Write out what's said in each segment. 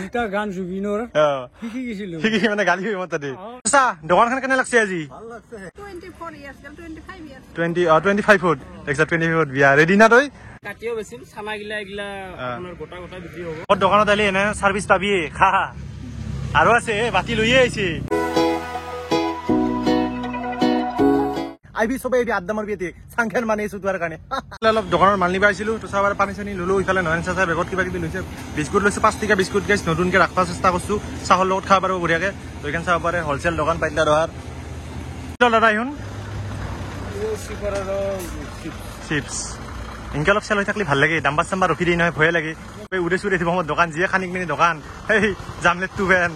এটা গান জুবিনৰ শিকি গেছিলো শিকি মানে গালি হৈ মতে আচ্ছা দোকানখন কেনে লাগছে আজি ভাল লাগছে 24 ইয়ার্স 25 ইয়ার্স 25 ফুট দেখছা 25 ফুট বিয়া ৰেডি না তই কাটিও বেছিল সামা গিলা এগলা আপোনাৰ গোটা গোটা বিক্ৰি হ'ব ওৰ দোকানত আলি এনে সাৰ্ভিস পাবি খা আৰু আছে বাতি লইয়ে আইছি আইবি সবে আড্ডা মাৰবি তে সাংখেন মানে সুতোৱাৰ কাৰণে অলপ দোকানৰ মাল নিবা আইছিলো তো সাবাৰ পানী চানি ললো ইফালে নয়ন চাচা বেগত কিবা কিবি লৈছে বিস্কুট লৈছে 5 টকা বিস্কুট গাইছ নতুনকে ৰাখবা চেষ্টা কৰছো চাহৰ লগত খাব পাৰবো বঢ়িয়াকে তো এখান চাব পাৰে হোলসেল দোকান পাইলা দহাৰ ললা ইহুন চিপস ইনকে অলপ চেল হৈ থাকলে ভাল লাগে দাম্বাৰ চাম্বাৰ ৰখি দি নহয় ভয় লাগে উৰে চুৰে দিব মোৰ দোকান যিয়ে খানিক মিনি দোকান হেই জামলেট টু ভেন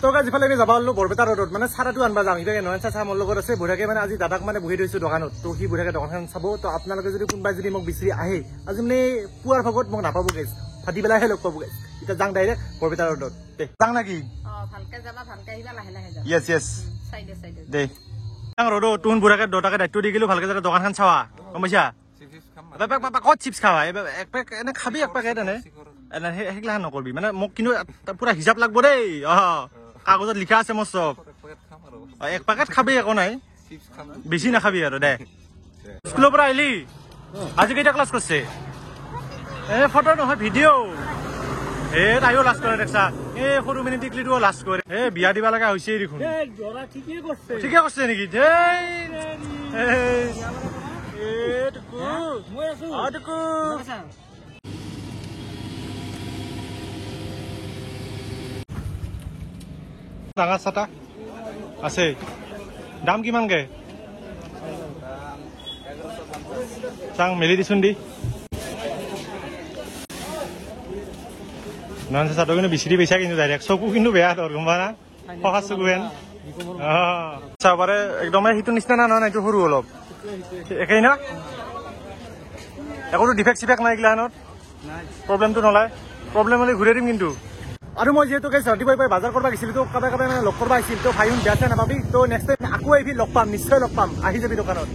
তো গাজ ইফালে আমি যাব হলো বৰপেটা ৰোডত মানে চাৰাটো আনবা যাম ইফালে নয়ন চাচা মোৰ লগত আছে বুঢ়াকে মানে আজি দাদাক মানে বহি থৈছো দোকানত তো সি বুঢ়াকে দোকানখন চাব তো আপোনালোকে যদি কোনোবাই যদি মোক বিচাৰি আহে আজি মানে পুৱাৰ ভাগত মোক নাপাব গাইছ ফাটি বেলাহে লগ পাব গাইছ এটা যাং ডাইৰেক্ট বৰপেটা ৰোডত দে যাং নাকি ভালকে যাবা ভালকে আহিবা লাহে লাহে যাবা ইয়েস ইয়েস সাইডে সাইডে দে যাং ৰোড তুন বুঢ়াকে দটাকে দায়িত্ব দি গেলো ভালকে যাতে দোকানখন চাৱা গম পাইছা কত চিপস খাবা এক পেক এনে খাবি এক পেকেট এনে সেইগিলা নকৰবি মানে মোক কিন্তু পুৰা হিচাপ লাগব দেই কাগজত লিখা আছে মোৰ চব এক পেকেট খাবি একো নাই বেছি নাখাবি আৰু দে স্কুলৰ পৰা আহিলি আজি কেইটা ক্লাছ কৰিছে ফটো নহয় ভিডিঅ' তাইও লাজ কৰে দেখছা সৰু মিনি টিকলিটোও লাজ কৰে বিয়া দিবা লগা হৈছে দেখোন ঠিকে কৰিছে নেকি ডাঙৰ চাটা আছে দাম কিমানকে চাং মেলি দিচোন দি নন চাটো কিন্তু বিচৰি পইচা কিন্তু ডাইৰেক্ট চকু কিন্তু বেয়া তোৰ গম পা না সহজ চকু হেন চাবাৰে একদমেই সিটো নিচিনা না নহয় এইটো সৰু অলপ একেই না একোটো ডিফেক্ট চিফেক্ট নাই গিলাখনত প্ৰব্লেমটো নলায় প্ৰব্লেম হ'লে ঘূৰাই দিম কিন্তু আৰু মই যিহেতু ৰাতিপুৱাই পাই বজাৰ কৰিব গৈছিলো তো কাবাই কাবাই মানে লগ কৰিব আহিছিল তো ভাই বেয়া চেয়া নাপাবি তো নেক্সট টাইম আকৌ আহিবি লগ পাম নিশ্চয় লগ পাম আহি যাবি দোকানত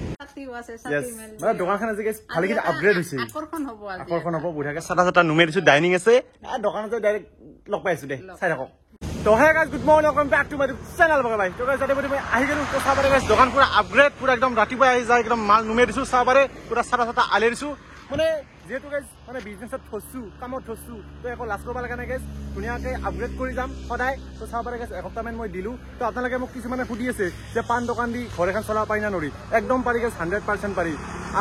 মানে দোকানখন আজি ভালে কিন্তু আপগ্ৰেড হৈছে আকৰ্ষণ হ'ব বুঢ়াকে চাটা চাটা নুমাই দিছো ডাইনিং আছে দোকানত ডাইৰেক্ট লগ পাই আছো দে চাই থাকক তো hey guys good morning welcome back to my channel বগাই তো গাইজ ৰাতিপুৱা আহি গলো তো চাবাৰে গাইজ দোকান পুৰা আপগ্ৰেড পুৰা একদম ৰাতিপুৱাই আহি যায় একদম মাল নুমাই দিছো চাবাৰে পুৰা চাটা চাটা আলি দিছো মানে যেহেতু গাইজ মানে বিজনেছত থৈছো কামত থৈছো তো একো লাজ কৰিব লগা নাই গাইজ ধুনীয়াকে আপগ্ৰেড কৰি যাম সদায় তো চাবাৰে গাইজ এসপ্তাহমান মই দিলো তো আপোনালোকে মোক কিছুমানে সুধি আছে যে পাণ দোকান দি ঘৰ এখন চলাব পাৰি না নৰি একদম পাৰি গাইজ 100% পাৰি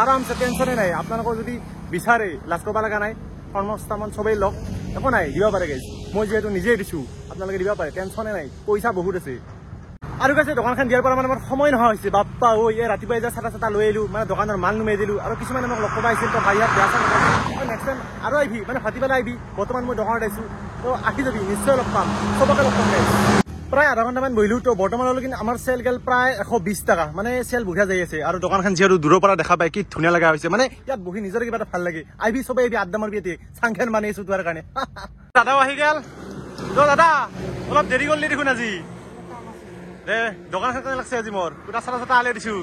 আৰামছে টেনশ্যনে নাই আপোনালোকৰ যদি বিচাৰে লাজ কৰিব লগা নাই কৰ্মস্থাপন চবেই লগ একো নাই দিব পাৰে গাইজ মই যিহেতু নিজেই দিছো আপোনালোকে দিব পাৰে টেনশ্যনে নাই পইচা বহুত আছে আৰু কৈছে দোকানখন দিয়াৰ পৰা মানে মোৰ সময় নোহোৱা হৈছে বাপ্পা ঐ ৰাতিপুৱাই যে চাটা চাটা লৈ আহিলো মানে দোকানৰ মাল নুমাই দিলো আৰু কিছুমানে মোক লগ কৰিব আহিছিল তো ভাই ইয়াত বেয়া চেয়া নেক্সট টাইম আৰু আহিবি মানে ফাটি পেলাই আহিবি বৰ্তমান মই দোকানত আহিছো তো আহি যাবি নিশ্চয় লগ পাম চবকে লগ পাম প্ৰায় আধা ঘণ্টামান বহিলো তো বৰ্তমানলৈ কিন্তু আমাৰ চেল গেল প্ৰায় 120 টকা মানে চেল বঢ়িয়া যাই আছে আৰু দোকানখন যিহেতু দূৰৰ পৰা দেখা পাই কি ধুনীয়া লগা হৈছে মানে ইয়াত বহি নিজৰে কিবা এটা ভাল লাগে আহিবি চবে আহিবি আড্ডা মাৰবি এতে চাংখেন মানে আছো তোৰ কাৰণে দাদাও আহি গেল দাদা অলপ দেৰি কৰিলি দেখোন আজি দে দোকানখন কেনে লাগছে আজি মোৰ পুৰা চাটা চাটা আলি দিছো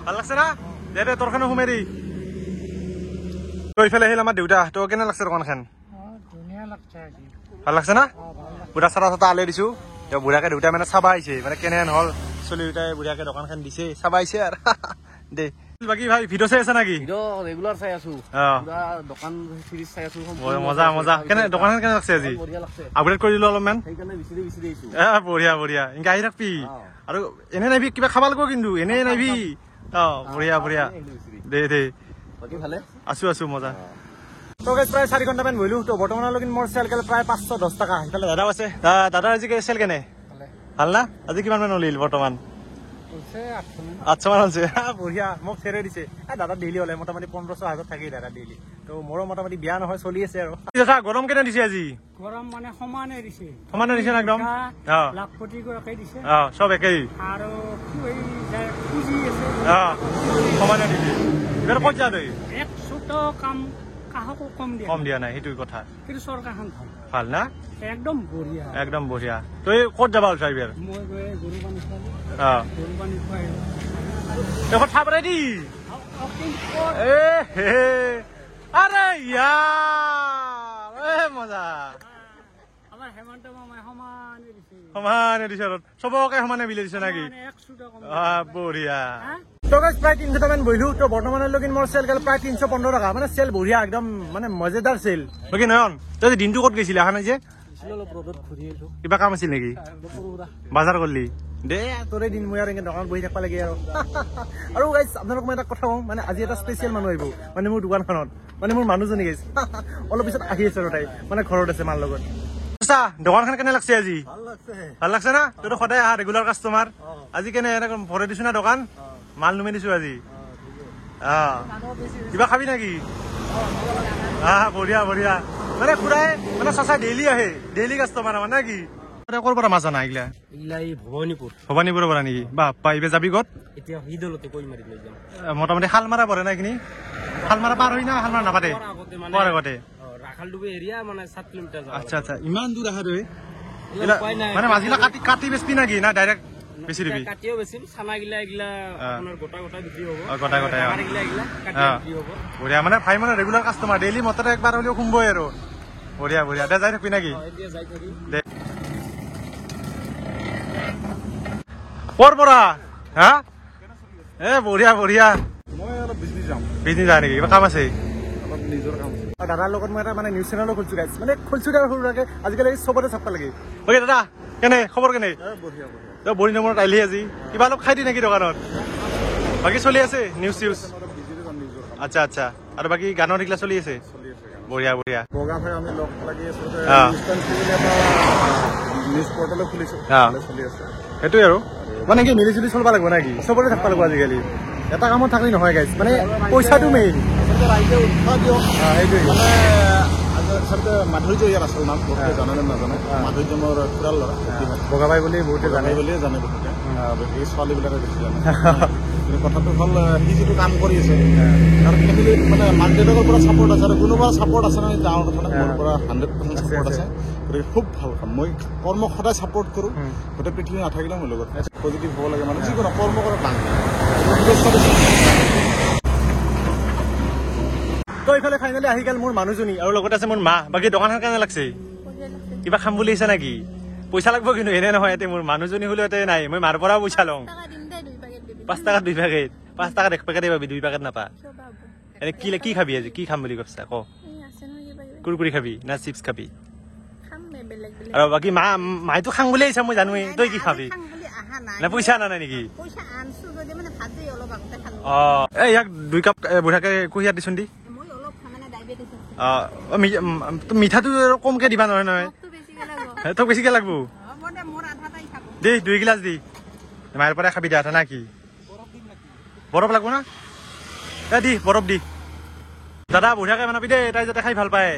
ভাল লাগছে না দে দে তোৰখনো সোমাই দি ইফালে আহিল আমাৰ দেউতা তো কেনে লাগছে দোকানখন ভাল লাগছে না পুৰা চাটা চাটা আলি দিছো বুঢ়াকে দেউতাই মানে চাবা আহিছে মানে কেনেহেন হল চলি দুটাই বুঢ়াকে দোকানখন দিছে চাবা আহিছে আৰু দে বাকি ভাই ভিডিঅ' চাই আছে নাকি ৰেগুলাৰ চাই আছো পুৰা দোকান সিৰিজ চাই আছো মজা মজা কেনে দোকানখন কেনে লাগছে আজি আপগ্ৰেড কৰি দিলো অলপমান সেইকাৰণে বিচৰি আহিছো বঢ়িয়া বঢ়িয়া ইনকে আহি থাকবি আৰু এনে নাইবি কিবা খাব লাগিব কিন্তু এনে নাইবি বঢ়িয়া বঢ়িয়া দে দে বাকি ভালে আছো মজা তো গাইজ প্ৰায় 4 ঘণ্টামান বহিলো তো বৰ্তমানলৈকে মোৰ চেল গেল প্ৰায় 510 টকা ইফালে দাদাও আছে দাদাৰ আজি চেল কেনে ভাল না আজি কিমান মান উলিল বৰ্তমান 800 মান আছে বঢ়িয়া মোক চেৰে দিছে দাদা ডেইলি হলে মোটামুটি 1500 হাজাৰ থাকি দাদা ডেইলি তো মোৰো মোটামুটি বিয়া নহয় চলি আছে আৰু গৰম কেনে দিছে আজি গৰম মানে সমানে দিছে না একদম লাখপতি একেই দিছে সব একেই আৰু পুঁজি আছে সমানে দিছে এবাৰ ক'ত যা তই 100 কাম কাহকো কম দিয়া নাই সেইটো কথা কিন্তু চৰকাৰখন ভাল না একদম বঢ়িয়া তই ক'ত যাবা ওলছা এইবাৰ মই গৰু পানী খুৱাই দেখোন খাব ৰেডি আৰে ইয়াৰ মজা সমানে দিছে চবকে সমানে মিলাই দিছে নাকি বঢ়িয়া তো গাইজ প্ৰায় 300 টাকামান বহিলো তো বৰ্তমানলৈকে মোৰ চেল গেল প্ৰায় 315 টকা মানে চেল বঢ়িয়া একদম মানে মজেদাৰ চেল বাকী নয়ন তই দিনটো ক'ত গৈছিলি অহা নাই যে কিবা কাম আছিল নেকি বজাৰ কৰিলি দে তোৰে দিন মই আৰু এনেকে দোকানত বহি থাকিব লাগে আৰু গাইজ আপোনালোক মই এটা কথা কওঁ মানে আজি এটা স্পেচিয়েল মানুহ আহিব মানে মোৰ দোকানখনত মানে মোৰ মানুহজনী গাইজ অলপ পিছত আহি আছে আৰু তাই মানে ঘৰত আছে মাৰ লগত দোকানখন কেনে লাগছে আজি ভাল লাগছে না তইতো সদায় আহা ৰেগুলাৰ কাষ্টমাৰ আজি কেনে এনেকে ভৰাই দিছো না দোকান মাল নুমাই দিছো আজি কিবা খাবি নেকি বঢ়িয়া বঢ়িয়া মানে খুৰাই মানে চাচা ডেইলি আহে ডেইলি কাষ্টমাৰ মানে নাকি ক'ৰ পৰা মাছ আনা এইগিলা ভবানীপুৰৰ পৰা নেকি বাপ্পা এইবাৰ যাবি ক'ত মোটামুটি শালমাৰা পৰে না এইখিনি শালমাৰা পাৰ হৈ না শালমাৰা নাপাতে পোৱাৰ আগতে আচ্ছা আচ্ছা ইমান দূৰ আহা তই মানে মাছগিলা কাটি বেচবি নাকি না ডাইৰেক্ট বেছি দিবি গোটাই বঢ়িয়া মানে ভাই মানে ৰেগুলাৰ কাষ্টমাৰ ডেইলি মতে একবাৰ হ'লেও সোমবই আৰু বঢ়িয়া বঢ়িয়া দে যাই থাকিবি নাকি দে ক'ৰ পৰা হা এ বঢ়িয়া বঢ়িয়া বিজনেছ যায় নেকি কিবা কাম আছে দাদাৰ লগত মই এটা মানে নিউজ চেনেলো খুলিছো গাইজ মানে খুলিছো সৰুকে আজিকালি চবতে চাব লাগে বাকী দাদা কেনে খবৰ কেনে তই বৰি নম্বৰত আহিলি আজি কিবা অলপ খাই দি নেকি দোকানত বাকী চলি আছে নিউজ চিউজ আচ্ছা আচ্ছা আৰু বাকী গানৰ এইগিলা চলি আছে বঢ়িয়া বঢ়িয়া সেইটোৱে আৰু মানে কি মিলি জুলি চলিব লাগিব নাকি চবতে থাকিব লাগিব আজিকালি এটা কামত থাকিলে নহয় গাইজ মানে পইচাটো মেইন ৰাইজে উৎসাহ দিয়ক মানে আচলতে মাধুৰ্য ইয়াত আচল নাম বহুতে জানে নাজানে মাধুৰ্য মোৰ খুৰাৰ ল'ৰা বগাবাই বুলি বহুতে জানে বুলিয়ে জানে বহুতে এই ছোৱালীবিলাকে বেছি জানে কিন্তু কথাটো হ'ল সি যিটো কাম কৰি আছে তাৰ ফেমিলি মানে মাক দেউতাকৰ পৰা ছাপৰ্ট আছে আৰু কোনোবা ছাপৰ্ট আছে নহয় ডাঙৰ কথা নাই মোৰ পৰা 100% ছাপৰ্ট আছে গতিকে খুব ভাল কাম মই কৰ্মক সদায় ছাপৰ্ট কৰোঁ গোটেই পৃথিৱী নাথাকিলে মোৰ লগত পজিটিভ হ'ব লাগে মানে যিকোনো কৰ্ম কৰা কাম তো এইফালে ফাইনেলি আহি গ'ল মোৰ মানুহজনী আৰু লগতে আছে মোৰ মা বাকী দোকানখন কেনে লাগছে কিবা খাম বুলি আহিছে নেকি পইচা লাগব কিন্তু এনে নহয় ইয়াতে মোৰ মানুহজনী হ'লেও ইয়াতে নাই মই মাৰ পৰা পইচা লওঁ 5 টাকাত 2 পেকেট 5 টাকাত 1 পেকেটে পাবি 2 পেকেট নাপা এনে কি খাবি আজি কি খাম বুলি কৈছা ক কুৰকুৰি খাবি না চিপছ খাবি আৰু বাকী মাইতো খাং বুলি আহিছা মই জানোৱেই তই কি খাবি না পইচা আনা নাই নেকি এই ইয়াক 2 কাপ বুঢ়াকে কুঁহিয়াৰ দিচোন দি মিঠাটো কমকে দিবা নহয় নহয় তোক বেছিকে লাগব দে 2 গিলাচ দি মায়ের পরে খাবি দে না কি বরফ লাগবো না দি বরফ দি দাদা বঢ়িয়াকে বনাবি দে তাই যাতে খাই ভাল পায়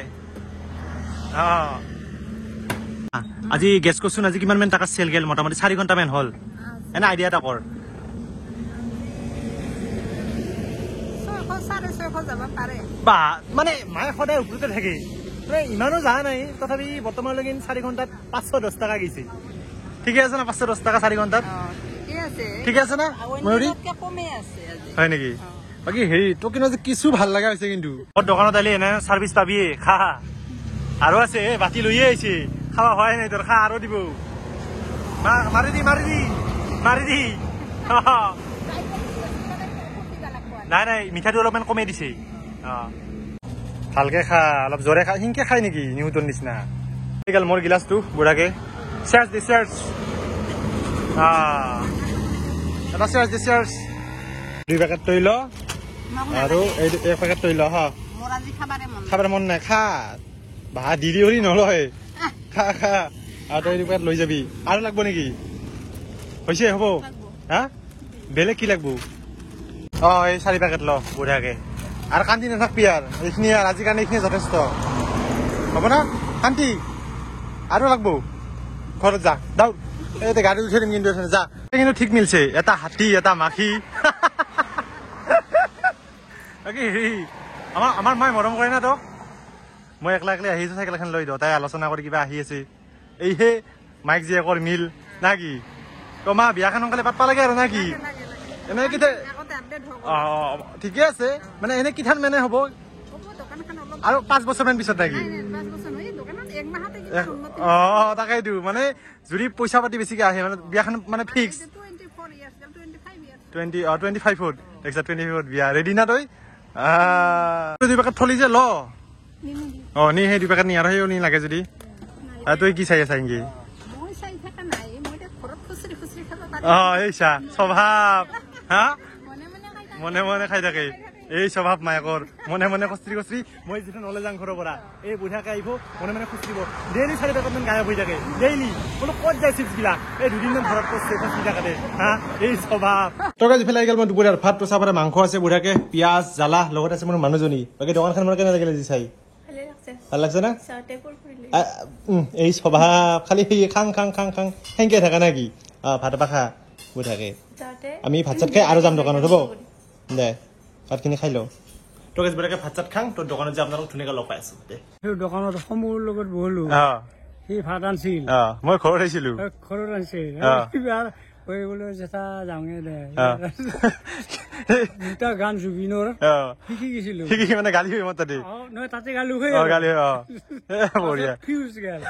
আজি গেছ করছুন আজি কিমান মান টাকা সেল গেল মোটামুটি 4 ঘন্টা মান হল এনে আইডিয়া এটা কর বা মানে মায়ে সদায় উপরতে থাকে ইমানো যা নাই তথাপি বর্তমানলৈকে 4 ঘন্টাত 510 টাকা গেছে ঠিকে আছে না 510 টাকা 4 ঘন্টাত ঠিক আছে না ময়ূৰী হয় নেকি বাকি হেৰি তো কিনো কিছু ভাল লাগা হৈছে কিন্তু দোকানত আলি এনে সার্ভিস পাবি খা আৰু আছে বাতি লইয়ে আইছে খাওয়া হয় নাই তোৰ খা আৰু দিব মারি দি নাই নাই মিঠাটো অলপমান কমে দিছে ভালকে খা অলপ জোরে খা হিংকে খাই নেকি নিউটন নিচিনা গেল মোৰ গিলাসটো বুঢ়াকে চেয়াৰ্স দি চেয়াৰ্স এটা চেয়াৰ্স দি চেয়াৰ্স 2 পেকেট তৈল আৰু এই 1 পেকেট তৈল হা খাবাৰ মন নাই খা বা দিদি হৰি নলয় খা খা আৰু তই 2 পেকেট লৈ যাবি আৰু লাগব নেকি হৈছে হ'ব হা বেলেগ কি লাগব এই 4 পেকেট ল বুঢ়াকে আর কান্দি নাথাকবি আর এইখিনি আর আজি কারণে এইখিনি যথেষ্ট হব না শান্তি আৰু লাগবো ঘৰত যা দাও এই গাড়ি উঠে দিম কিন্তু যা কিন্তু ঠিক মিলছে এটা হাতী এটা মাখি বাকি হেৰি আমাৰ মায়ে মৰম কৰে না তো মই একলা আহিছো চাইকেলখন লৈ দিওঁ তাই আলোচনা কৰি কিবা আহি আছে এইহে মাইক জীয়েকৰ মিল না কি তো মা বিয়াখন সোনকালে পাতবা লাগে আৰু না কি এনে কি ঠিকে আছে মানে এনে কিঠান মানে হব আৰু 5 বছৰ মান পিছত নাকি তাকেইতো মানে যদি পইচা পাতি বেছিকে আহে মানে বিয়াখন মানে ফিক্স 24 years girl 25 years 25 দেখিছা 25 বিয়া ৰেডি না তই দুই পেকেট থলি যে ল নি সেই দুই পেকেট নি আৰু সেইও নি লাগে যদি তই কি চাই আছা নেকি মই চাই থাকা নাই মই ঘৰত খুচৰি খুচৰি খাব পাৰি এইছা স্বভাৱ হা মনে মনে খাই থাকে এই স্বভাৱ মায়াকৰ মনে কচৰি মই যেতিয়া নলে যাওঁ ঘৰৰ পৰা এই বুঢ়াকে আহিব মনে খুচৰিব ডেইলি 4 পেকেট মান গায়ব হৈ থাকে ডেইলি বোলো ক'ত যায় চিপছ গিলা এই দুদিনমান ঘৰত খুচৰি থাকাতে হা এই স্বভাৱ তৰকাৰী যিফালে আহি গ'ল মই দুপৰীয়াৰ ভাত তো চাহপাতে মাংস আছে বুঢ়াকে পিঁয়াজ জ্বালা লগত আছে মোৰ মানুহজনী বাকী দোকানখন মোৰ কেনে লাগিলে যি চাই ভাল লাগছে না এই স্বভাৱ খালি খাং সেংকে থাকা নাকি ভাত খা বুঢ়াকে আমি ভাত চাত খাই আৰু যাম দোকানত হ'ব দে ভাতখিনি খাই লওঁ তোক বুঢ়াকে ভাত চাত খাং তোৰ দোকানত যে আপোনালোক ধুনীয়াকৈ লগ পাই আছো সেই দোকানত সমূহৰ লগত বহলো সি ভাত আনছিল মই ঘৰত আহিছিলো ঘৰত আনছিল বোলো জেঠা যাওঁগে দে দুটা গান জুবিনৰ শিকি গৈছিলো মানে গালি হৈ মই তাতে নহয় তাতে গালো গালি বঢ়িয়া ফিউজ গাল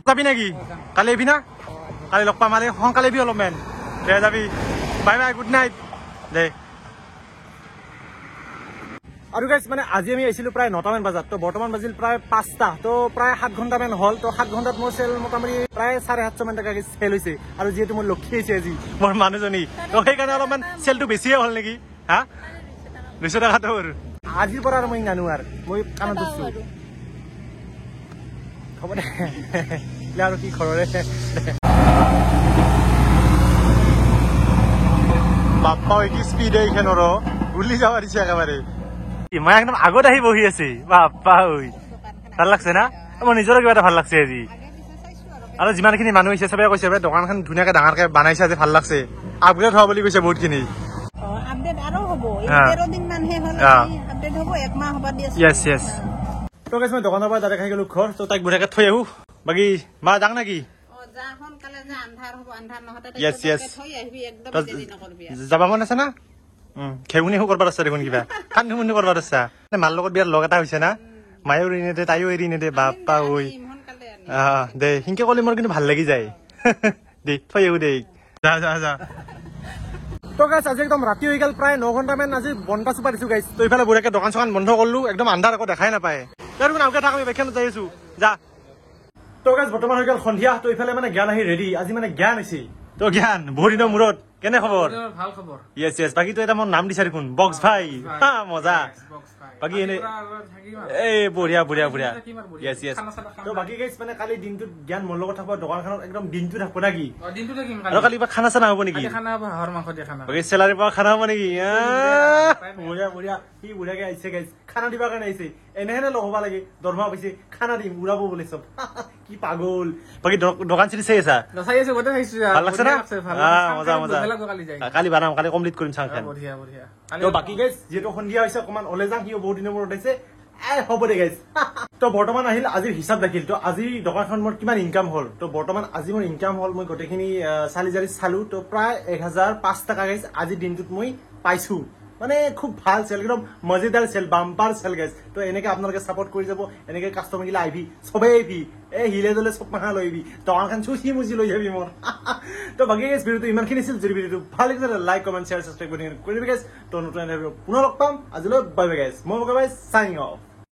যাবি নেকি কালি আহিবি না কালি লগ পাম মানে সোনকালে আহিবি অলপমান দে যাবি বাই বাই গুড নাইট দে আৰু গাইছ মানে আজি আমি আহিছিলো প্ৰায় 9টামান বজাত তো বৰ্তমান বাজিল প্ৰায় 5টা তো প্ৰায় 7 ঘণ্টামান হ'ল তো 7 ঘণ্টাত মোৰ চেল মোটামুটি প্ৰায় 750 মান টকা চেল হৈছে আৰু যিহেতু মোৰ লক্ষী হৈছে আজি মোৰ মানুহজনী তো সেইকাৰণে অলপমান চেলটো বেছিয়ে হ'ল নেকি হা 200 টকা তোৰ আজিৰ পৰা আৰু মই নানো আৰু মই কামত গৈছো হ'ব দে আৰু কি ঘৰৰে বাপ্পা কি স্পীড এইখানৰ গুলি যাব দিছে একেবাৰে মই একদম আগত আহি বহি আছে বাপ্পা ঐ ভাল লাগছে না মোৰ নিজৰো কিবা এটা ভাল লাগছে আজি আৰু যিমানখিনি মানুহ হৈছে চবে কৈছে দোকানখন ধুনীয়াকে ডাঙৰকে বনাইছে আজি ভাল লাগছে আপগ্ৰেড হোৱা বুলি কৈছে বহুতখিনি আপডেট আৰু হ'ব 13 দিন মান হে হ'ল আপডেট হ'ব 1 মাহ হ'ব দিছে yes তো গাইছ মই দোকানৰ পৰা দাদা খাই গলো ঘৰ তো তাইক বুঢ়াকে থৈ আহো বাকি মা যাং নেকি যা সোনকালে যা আন্ধাৰ হ'ব আন্ধাৰ নহতে থৈ আহিবি একদম দেৰি নকৰবি যাবা মন আছে না খেউনি কৰবাৰ আছে দেখোন কিবা খান্দুমুন্দু কৰবাৰ আছে মাৰ লগত বিয়াৰ লগ এটা হৈছে না মায়েও এৰি নেদে তাইও এৰি নেদে বাপ্পা ঐ দে সিংকে ক'লে মোৰ কিন্তু ভাল লাগি যায় দে থৈ আহো দে যা তো গাইছ আজি একদম ৰাতি হৈ গ'ল প্ৰায় 9 ঘণ্টামান আজি বন্ধ চুপা দিছো গাইছ তো ইফালে বুঢ়াকে দোকান চোকান বন্ধ কৰিলো একদম আন্ধাৰ একো দেখাই নাপায় তাৰপৰা আগে থাক আমি বেখানত যাই আছো যা তো গাইছ বৰ্তমান হৈ গ'ল সন্ধিয়া তো ইফালে মানে জ্ঞান আহি ৰেডি আজি মানে জ্ঞান হৈছে তো জ্ঞান বহুত দিনৰ মূৰত কেনে খবৰ ভাল খবৰ yes বাকি তো এটা মোৰ নাম দিছা দেখোন বক্স ভাই মজা বাকি এনে এই বঢ়িয়া yes তো বাকি গাইছ মানে কালি দিনটো জ্ঞান মোৰ লগত থাকব দোকানখনত একদম দিনটো থাকব নাকি দিনটো থাকিম আৰু কালি বা খানা চানা হ'ব নেকি খানা হ'ব হাঁহৰ মাংস দিয়া খানা বাকি চেলাৰি পৰা খানা হ'ব নেকি বঢ়িয়া কি বঢ়িয়াকে আহিছে গাইছ খানা দিবা কাৰণে আহিছে এনেহেনে লগ হ'ব লাগে দৰমহা পাইছে খানা দিম উৰাব বোলে চব কি পাগল বাকি দোকান চিটি চাই আছা চাই আছে গোটেই চাইছো ভাল লাগছে না মজা কালি বানাম কালি কমপ্লিট কৰিম চাং খান বঢ়িয়া তো বাকি গাইছ যেহেতু সন্ধিয়া হৈছে অকমান ওলাই যাওঁ সিও বহুত দিনৰ মূৰত আহিছে হ'ব দে গাইছ তো বৰ্তমান আহিল আজিৰ হিচাপ দেখিল তো আজি দোকানখন মোৰ কিমান ইনকাম হ'ল তো বৰ্তমান আজি মোৰ ইনকাম হ'ল মই গোটেইখিনি চালি জাৰি চালো তো প্ৰায় 1005 টকা গাইছ আজি দিনটোত মই পাইছো মানে খুব ভাল চেল একদম মজেদাৰ চেল বাম্পাৰ চেল গাইছ তো এনেকে আপোনালোকে সাপোৰ্ট কৰি যাব এনেকে কাষ্টমাৰ গিলা আহিবি সবে আহিবি হিলে দলে সব মাহা লৈবি দোকানখন চুচি মুচি লৈ যাবি মোৰ তো বাকি গাইছ ভিডিওটো ইমানখিনি আছিল যদি ভিডিওটো ভাল লাগিছে লাইক কমেন্ট শ্বেয়াৰ সাবস্ক্ৰাইব কৰি দিবি গাইছ তো নতুন পুনৰ লগ পাম আজিলৈ বাই বাই গাইছ মই গাইছ সাইনিং অফ